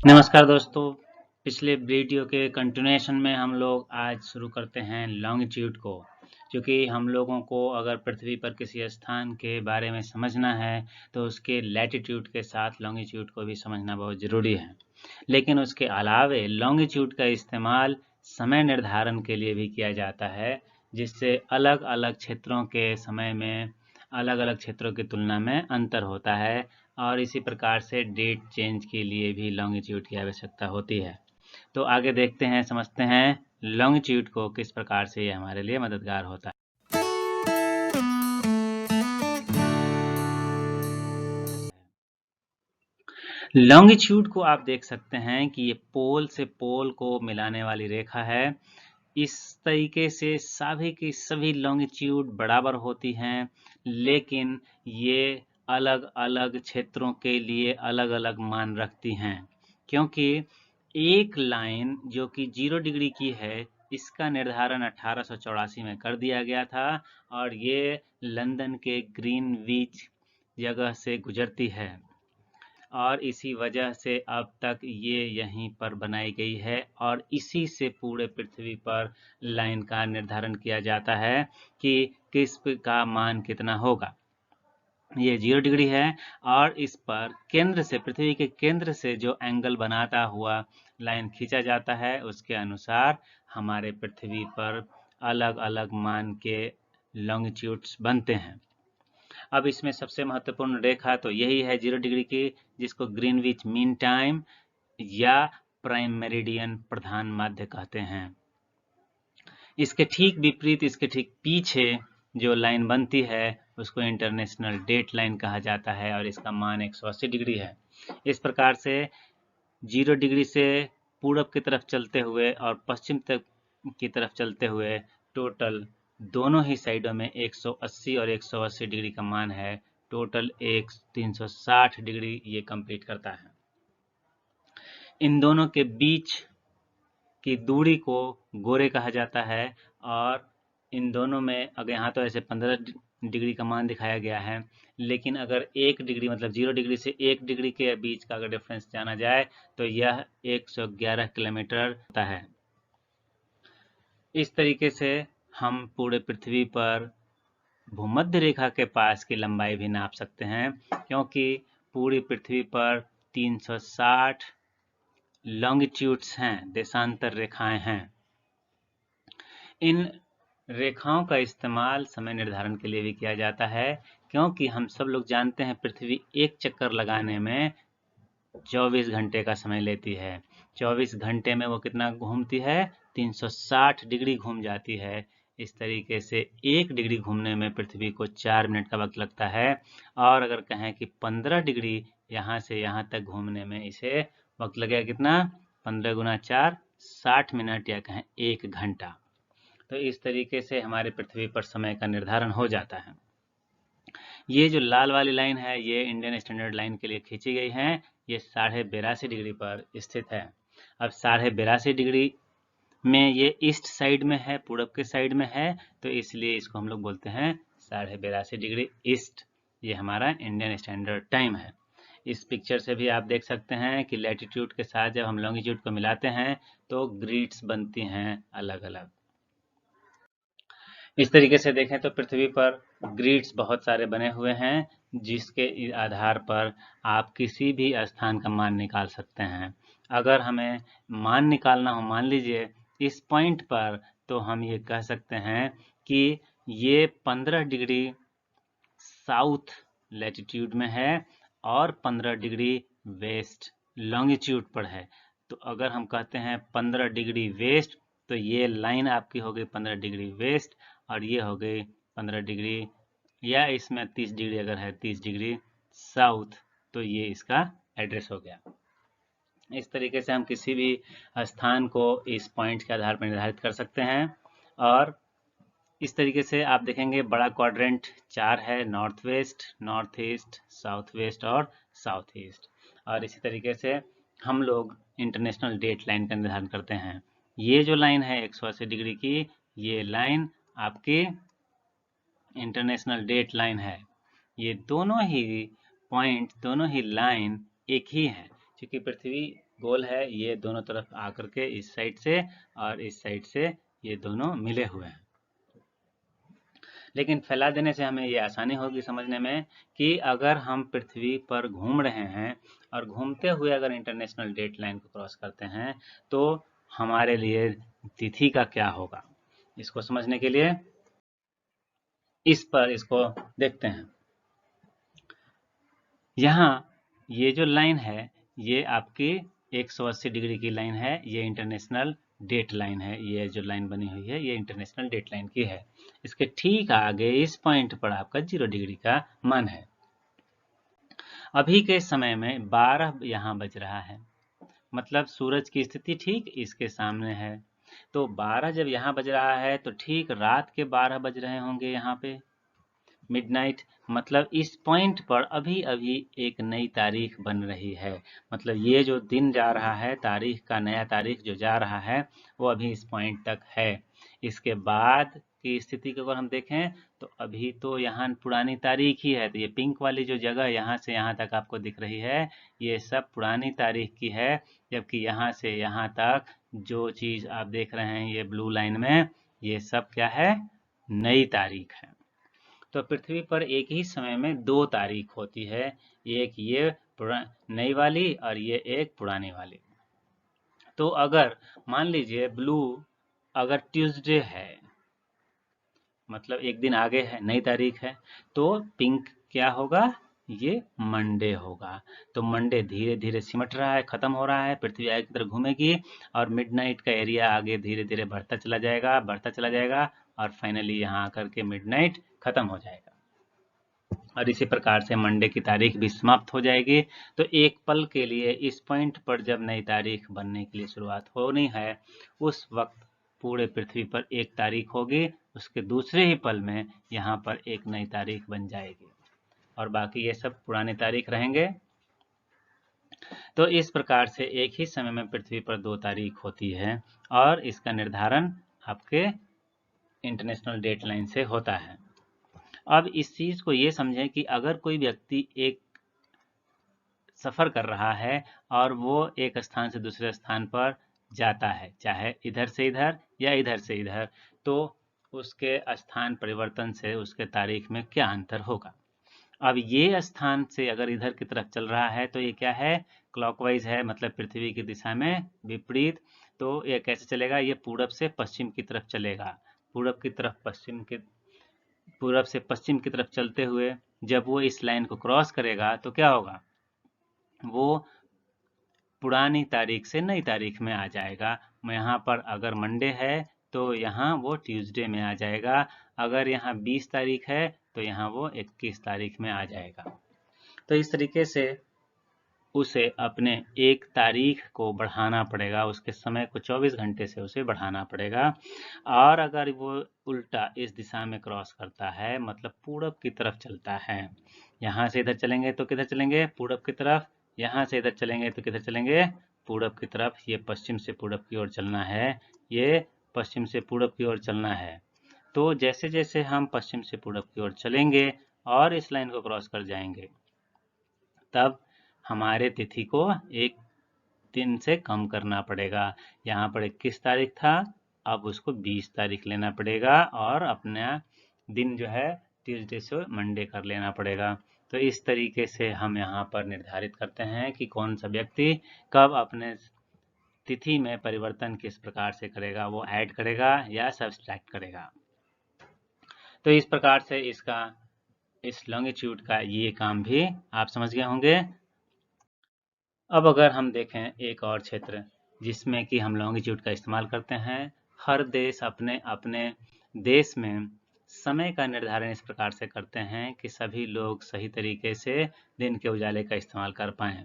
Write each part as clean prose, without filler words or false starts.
नमस्कार दोस्तों। पिछले वीडियो के कंटिन्यूएशन में हम लोग आज शुरू करते हैं लॉन्गिट्यूड को। क्योंकि हम लोगों को अगर पृथ्वी पर किसी स्थान के बारे में समझना है तो उसके लैटिट्यूड के साथ लॉन्गिट्यूड को भी समझना बहुत ज़रूरी है। लेकिन उसके अलावे लॉन्गिट्यूड का इस्तेमाल समय निर्धारण के लिए भी किया जाता है, जिससे अलग अलग क्षेत्रों के समय में अलग अलग क्षेत्रों की तुलना में अंतर होता है और इसी प्रकार से डेट चेंज के लिए भी लॉन्गिट्यूड की आवश्यकता होती है। तो आगे देखते हैं, समझते हैं लॉन्गिट्यूड को किस प्रकार से ये हमारे लिए मददगार होता है। लॉन्गिट्यूड को आप देख सकते हैं कि ये पोल से पोल को मिलाने वाली रेखा है। इस तरीके से सभी की सभी लॉन्गिट्यूड बराबर होती हैं, लेकिन ये अलग अलग क्षेत्रों के लिए अलग अलग मान रखती हैं, क्योंकि एक लाइन जो कि 0 डिग्री की है, इसका निर्धारण 1884 में कर दिया गया था और ये लंदन के ग्रीनविच जगह से गुजरती है और इसी वजह से अब तक ये यहीं पर बनाई गई है और इसी से पूरे पृथ्वी पर लाइन का निर्धारण किया जाता है कि किस का मान कितना होगा। ये 0 डिग्री है और इस पर केंद्र से, पृथ्वी के केंद्र से जो एंगल बनाता हुआ लाइन खींचा जाता है, उसके अनुसार हमारे पृथ्वी पर अलग अलग मान के लॉन्गिट्यूड्स बनते हैं। अब इसमें सबसे महत्वपूर्ण रेखा तो यही है 0 डिग्री की, जिसको ग्रीनविच मीन टाइम या प्राइम मेरिडियन, प्रधान माध्य कहते हैं। इसके ठीक विपरीत, इसके ठीक पीछे जो लाइन बनती है उसको इंटरनेशनल डेट लाइन कहा जाता है और इसका मान 180 डिग्री है। इस प्रकार से 0 डिग्री से पूरब की तरफ चलते हुए और पश्चिम तक की तरफ चलते हुए टोटल दोनों ही साइडों में 180 और 180 डिग्री का मान है। टोटल 360 डिग्री ये कंप्लीट करता है। इन दोनों के बीच की दूरी को गोरे कहा जाता है और इन दोनों में, अगर यहाँ तो ऐसे 15 डिग्री का मान दिखाया गया है, लेकिन अगर 1 डिग्री मतलब 0 डिग्री से 1 डिग्री के बीच का अगर डिफरेंस जाना जाए तो यह 111 किलोमीटर होता है। इस तरीके से हम पूरे पृथ्वी पर भूमध्य रेखा के पास की लंबाई भी नाप सकते हैं, क्योंकि पूरी पृथ्वी पर 360 लॉन्गिट्यूड्स हैं, देशांतर रेखाएं हैं। इन रेखाओं का इस्तेमाल समय निर्धारण के लिए भी किया जाता है, क्योंकि हम सब लोग जानते हैं पृथ्वी एक चक्कर लगाने में 24 घंटे का समय लेती है। 24 घंटे में वो कितना घूमती है? 360 डिग्री घूम जाती है। इस तरीके से 1 डिग्री घूमने में पृथ्वी को 4 मिनट का वक्त लगता है और अगर कहें कि 15 डिग्री यहाँ से यहाँ तक घूमने में इसे वक्त लगेगा कितना? 15 गुना 4, 60 मिनट या कहें 1 घंटा। तो इस तरीके से हमारे पृथ्वी पर समय का निर्धारण हो जाता है। ये जो लाल वाली लाइन है ये इंडियन स्टैंडर्ड लाइन के लिए खींची गई है। ये 82.5 डिग्री पर स्थित है। अब 82.5 डिग्री में ये ईस्ट साइड में है, पूरब के साइड में है, तो इसलिए इसको हम लोग बोलते हैं 82.5 डिग्री ईस्ट। ये हमारा इंडियन स्टैंडर्ड टाइम है। इस पिक्चर से भी आप देख सकते हैं कि लैटिट्यूड के साथ जब हम लॉन्गिट्यूड को मिलाते हैं तो ग्रिड्स बनती हैं अलग अलग। इस तरीके से देखें तो पृथ्वी पर ग्रिड्स बहुत सारे बने हुए हैं, जिसके आधार पर आप किसी भी स्थान का मान निकाल सकते हैं। अगर हमें मान निकालना हो, मान लीजिए इस पॉइंट पर, तो हम ये कह सकते हैं कि ये 15 डिग्री साउथ लैटिट्यूड में है और 15 डिग्री वेस्ट लॉन्गिट्यूड पर है। तो अगर हम कहते हैं 15 डिग्री वेस्ट, तो ये लाइन आपकी हो गई 15 डिग्री वेस्ट और ये हो गई 15 डिग्री, या इसमें 30 डिग्री अगर है 30 डिग्री साउथ, तो ये इसका एड्रेस हो गया। इस तरीके से हम किसी भी स्थान को इस पॉइंट के आधार पर निर्धारित कर सकते हैं। और इस तरीके से आप देखेंगे बड़ा क्वाड्रेंट 4 है, north west, north east, south west और साउथ ईस्ट। और इसी तरीके से हम लोग इंटरनेशनल डेट लाइन का निर्धारण करते हैं। ये जो लाइन है 180 डिग्री की, ये लाइन आपकी इंटरनेशनल डेट लाइन है। ये दोनों ही पॉइंट, दोनों ही लाइन एक ही है, क्योंकि पृथ्वी गोल है, ये दोनों तरफ आकर के इस साइड से और इस साइड से ये दोनों मिले हुए हैं। लेकिन फैला देने से हमें ये आसानी होगी समझने में कि अगर हम पृथ्वी पर घूम रहे हैं और घूमते हुए अगर इंटरनेशनल डेट लाइन को क्रॉस करते हैं तो हमारे लिए तिथि का क्या होगा। इसको समझने के लिए इसको देखते हैं। यहाँ ये जो लाइन है ये आपकी 180 डिग्री की लाइन है, ये इंटरनेशनल डेट लाइन है। ये जो लाइन बनी हुई है ये इंटरनेशनल डेट लाइन की है। इसके ठीक आगे इस पॉइंट पर आपका 0 डिग्री का मान है। अभी के समय में 12 यहाँ बज रहा है, मतलब सूरज की स्थिति ठीक इसके सामने है। तो 12 जब यहाँ बज रहा है तो ठीक रात के 12 बज रहे होंगे यहाँ पे, मिडनाइट। मतलब इस पॉइंट पर अभी अभी एक नई तारीख बन रही है। मतलब ये जो दिन जा रहा है, तारीख का नया तारीख जो जा रहा है वो अभी इस पॉइंट तक है। इसके बाद की स्थिति को अगर हम देखें तो अभी तो यहाँ पुरानी तारीख ही है। तो ये पिंक वाली जो जगह यहाँ से यहाँ तक आपको दिख रही है ये सब पुरानी तारीख की है, जबकि यहाँ से यहाँ तक जो चीज़ आप देख रहे हैं ये ब्लू लाइन में ये सब क्या है, नई तारीख है। तो पृथ्वी पर एक ही समय में 2 तारीख होती है, एक ये नई वाली और ये एक पुरानी वाली। तो अगर मान लीजिए ब्लू अगर ट्यूसडे है, मतलब एक दिन आगे है, नई तारीख है, तो पिंक क्या होगा, ये मंडे होगा। तो मंडे धीरे धीरे सिमट रहा है, खत्म हो रहा है, पृथ्वी आगे की तरफ घूमेगी और मिडनाइट का एरिया आगे धीरे धीरे बढ़ता चला जाएगा, बढ़ता चला जाएगा और फाइनली यहाँ आकर के मिडनाइट खत्म हो जाएगा। और इसी प्रकार से मंडे की तारीख भी समाप्त हो जाएगी। तो एक पल के लिए इस पॉइंट पर जब नई तारीख बनने के लिए शुरुआत होनी है उस वक्त पूरे पृथ्वी पर एक तारीख होगी, उसके दूसरे ही पल में यहाँ पर एक नई तारीख बन जाएगी और बाकी ये सब पुरानी तारीख रहेंगे। तो इस प्रकार से एक ही समय में पृथ्वी पर 2 तारीख होती है और इसका निर्धारण आपके इंटरनेशनल डेट लाइन से होता है। अब इस चीज को ये समझें कि अगर कोई व्यक्ति एक सफर कर रहा है और वो एक स्थान से दूसरे स्थान पर जाता है, चाहे इधर से इधर या इधर से इधर, तो उसके स्थान परिवर्तन से उसके तारीख में क्या अंतर होगा। अब ये स्थान से अगर इधर की तरफ चल रहा है तो ये क्या है, क्लॉकवाइज है, मतलब पृथ्वी की दिशा में विपरीत। तो ये कैसे चलेगा, ये पूरब से पश्चिम की तरफ चलेगा। पूरब की तरफ पश्चिम के पूरब से पश्चिम की तरफ चलते हुए जब वो इस लाइन को क्रॉस करेगा तो क्या होगा, वो पुरानी तारीख से नई तारीख में आ जाएगा। यहाँ पर अगर मंडे है तो यहाँ वो ट्यूसडे में आ जाएगा, अगर यहाँ 20 तारीख है तो यहाँ वो 21 तारीख में आ जाएगा। तो इस तरीके से उसे अपने एक तारीख को बढ़ाना पड़ेगा, उसके समय को 24 घंटे से उसे बढ़ाना पड़ेगा। और अगर वो उल्टा इस दिशा में क्रॉस करता है, मतलब पूरब की तरफ चलता है, यहाँ से इधर चलेंगे तो किधर चलेंगे, पूरब की तरफ, यहाँ से इधर चलेंगे तो किधर चलेंगे, पूरब की तरफ। ये पश्चिम से पूरब की ओर चलना है, ये पश्चिम से पूरब की ओर चलना है। तो जैसे जैसे हम पश्चिम से पूरब की ओर चलेंगे और इस लाइन को क्रॉस कर जाएंगे तब हमारे तिथि को एक दिन से कम करना पड़ेगा। यहाँ पर 21 तारीख था, अब उसको 20 तारीख लेना पड़ेगा और अपना दिन जो है ट्यूसडे से मंडे कर लेना पड़ेगा। तो इस तरीके से हम यहाँ पर निर्धारित करते हैं कि कौन सा व्यक्ति कब अपने तिथि में परिवर्तन किस प्रकार से करेगा, वो ऐड करेगा या सब्सट्रैक्ट करेगा। तो इस प्रकार से इस लॉन्गिट्यूड का ये काम भी आप समझ गए होंगे। अब अगर हम देखें एक और क्षेत्र जिसमें कि हम लॉन्गिट्यूड का इस्तेमाल करते हैं, हर देश अपने अपने देश में समय का निर्धारण इस प्रकार से करते हैं कि सभी लोग सही तरीके से दिन के उजाले का इस्तेमाल कर पाएं।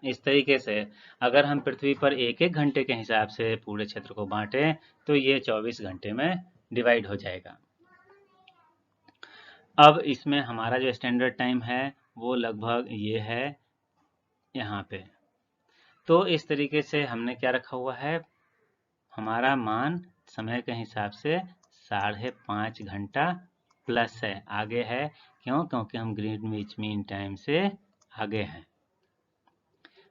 इस तरीके से अगर हम पृथ्वी पर एक एक घंटे के हिसाब से पूरे क्षेत्र को बांटें तो ये 24 घंटे में डिवाइड हो जाएगा। अब इसमें हमारा जो स्टैंडर्ड टाइम है वो लगभग ये है यहाँ पे। तो इस तरीके से हमने क्या रखा हुआ है, हमारा मान समय के हिसाब से 5.5 घंटा प्लस है, आगे है। क्यों, क्योंकि हम ग्रीनविच मीन टाइम से आगे हैं।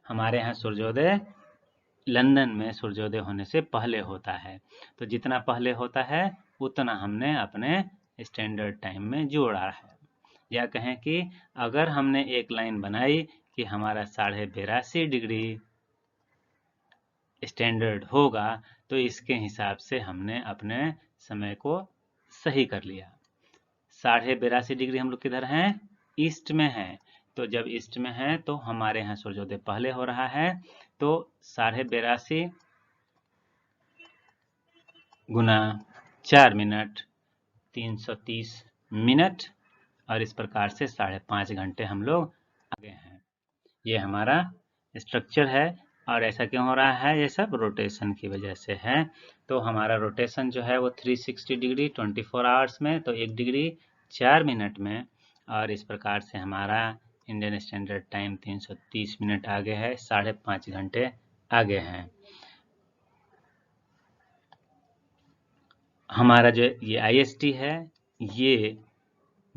हमारे यहाँ सूर्योदय लंदन में सूर्योदय होने से पहले होता है। तो जितना पहले होता है उतना हमने अपने स्टैंडर्ड टाइम में जोड़ा है। या कहें कि अगर हमने एक लाइन बनाई कि हमारा 82.5 डिग्री स्टैंडर्ड होगा, तो इसके हिसाब से हमने अपने समय को सही कर लिया। 82.5 डिग्री हम लोग किधर हैं? ईस्ट में हैं। तो जब ईस्ट में है तो हमारे यहाँ सूर्योदय पहले हो रहा है, तो 82.5 गुना 4 मिनट 330 मिनट, और इस प्रकार से 5.5 घंटे हम लोग आगे हैं। ये हमारा स्ट्रक्चर है। और ऐसा क्यों हो रहा है? ये सब रोटेशन की वजह से है। तो हमारा रोटेशन जो है वो 360 डिग्री 24 आवर्स में, तो 1 डिग्री 4 मिनट में, और इस प्रकार से हमारा इंडियन स्टैंडर्ड टाइम 330 मिनट आगे है, 5.5 घंटे आगे हैं। हमारा जो ये IST है, ये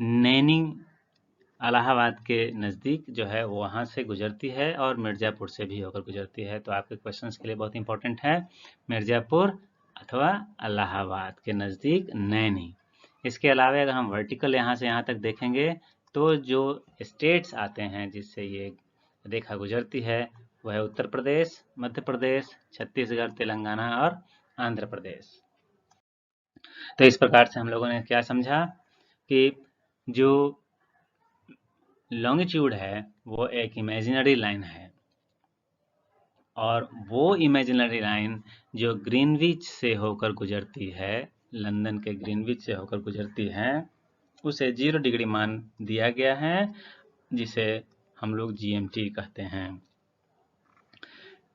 नैनी इलाहाबाद के नज़दीक जो है वहाँ से गुजरती है और मिर्ज़ापुर से भी होकर गुजरती है। तो आपके क्वेश्चंस के लिए बहुत इंपॉर्टेंट है, मिर्ज़ापुर अथवा इलाहाबाद के नज़दीक नैनी। इसके अलावा अगर हम वर्टिकल यहाँ से यहाँ तक देखेंगे तो जो स्टेट्स आते हैं जिससे ये रेखा गुजरती है वह है उत्तर प्रदेश, मध्य प्रदेश, छत्तीसगढ़, तेलंगाना और आंध्र प्रदेश। तो इस प्रकार से हम लोगों ने क्या समझा कि जो लॉन्गिट्यूड है वो एक इमेजिनरी लाइन है, और वो इमेजिनरी लाइन जो ग्रीनविच से होकर गुजरती है, लंदन के ग्रीनविच से होकर गुजरती है, उसे 0 डिग्री मान दिया गया है, जिसे हम लोग GMT कहते हैं।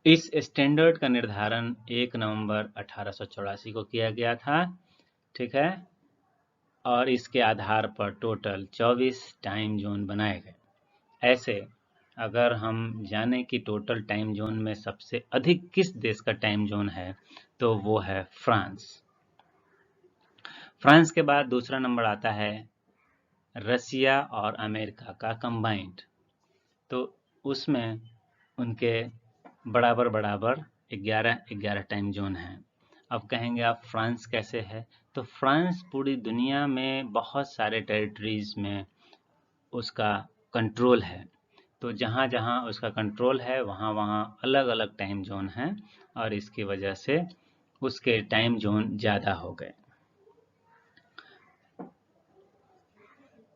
इस स्टैंडर्ड का निर्धारण 1 नवंबर 1884 को किया गया था, ठीक है, और इसके आधार पर टोटल 24 टाइम जोन बनाए गए। ऐसे अगर हम जाने कि टोटल टाइम जोन में सबसे अधिक किस देश का टाइम जोन है, तो वो है फ्रांस। फ्रांस के बाद दूसरा नंबर आता है रसिया और अमेरिका का कंबाइंड। तो उसमें उनके बराबर बराबर 11 टाइम जोन हैं। अब कहेंगे आप फ्रांस कैसे है? तो फ्रांस पूरी दुनिया में बहुत सारे टेरिटरीज में उसका कंट्रोल है। तो जहाँ जहाँ उसका कंट्रोल है वहाँ वहाँ अलग अलग टाइम जोन हैं, और इसकी वजह से उसके टाइम जोन ज़्यादा हो गए।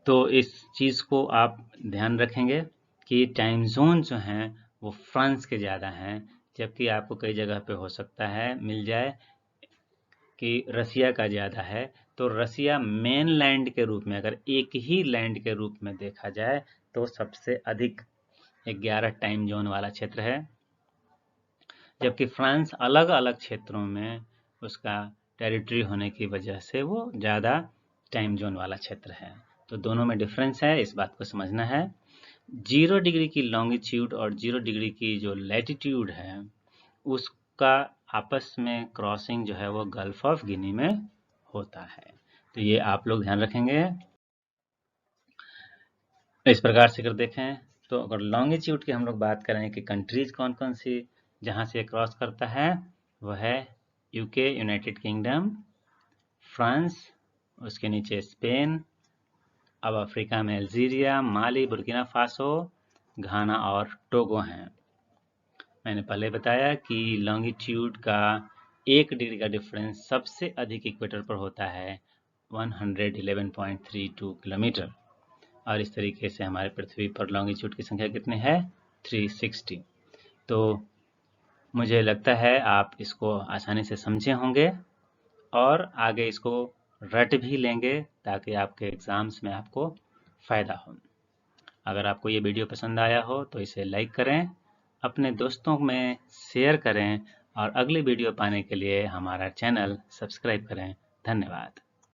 तो इस चीज़ को आप ध्यान रखेंगे कि टाइम जोन जो हैं वो फ्रांस के ज़्यादा हैं, जबकि आपको कई जगह पे हो सकता है मिल जाए कि रसिया का ज़्यादा है। तो रसिया मेन लैंड के रूप में, अगर एक ही लैंड के रूप में देखा जाए, तो सबसे अधिक 11 टाइम जोन वाला क्षेत्र है, जबकि फ्रांस अलग अलग क्षेत्रों में उसका टेरिटरी होने की वजह से वो ज़्यादा टाइम जोन वाला क्षेत्र है। तो दोनों में डिफरेंस है, इस बात को समझना है। 0 डिग्री की लॉन्गिट्यूड और 0 डिग्री की जो लैटिट्यूड है उसका आपस में क्रॉसिंग जो है वो गल्फ ऑफ गिनी में होता है। तो ये आप लोग ध्यान रखेंगे। इस प्रकार से अगर देखें तो अगर लॉन्गिट्यूड की हम लोग बात करें कि कंट्रीज कौन कौन सी जहाँ से क्रॉस करता है, वह है UK यूनाइटेड किंगडम, फ्रांस, उसके नीचे स्पेन, अब अफ्रीका में अल्जीरिया, माली, बुर्किना फासो, घाना और टोगो हैं। मैंने पहले बताया कि लॉन्गिट्यूड का 1 डिग्री का डिफरेंस सबसे अधिक इक्वेटर पर होता है 111.32 किलोमीटर, और इस तरीके से हमारे पृथ्वी पर लॉन्गिट्यूड की संख्या कितनी है? 360। तो मुझे लगता है आप इसको आसानी से समझे होंगे और आगे इसको रट भी लेंगे ताकि आपके एग्ज़ाम्स में आपको फ़ायदा हो। अगर आपको ये वीडियो पसंद आया हो तो इसे लाइक करें, अपने दोस्तों में शेयर करें, और अगली वीडियो पाने के लिए हमारा चैनल सब्सक्राइब करें। धन्यवाद।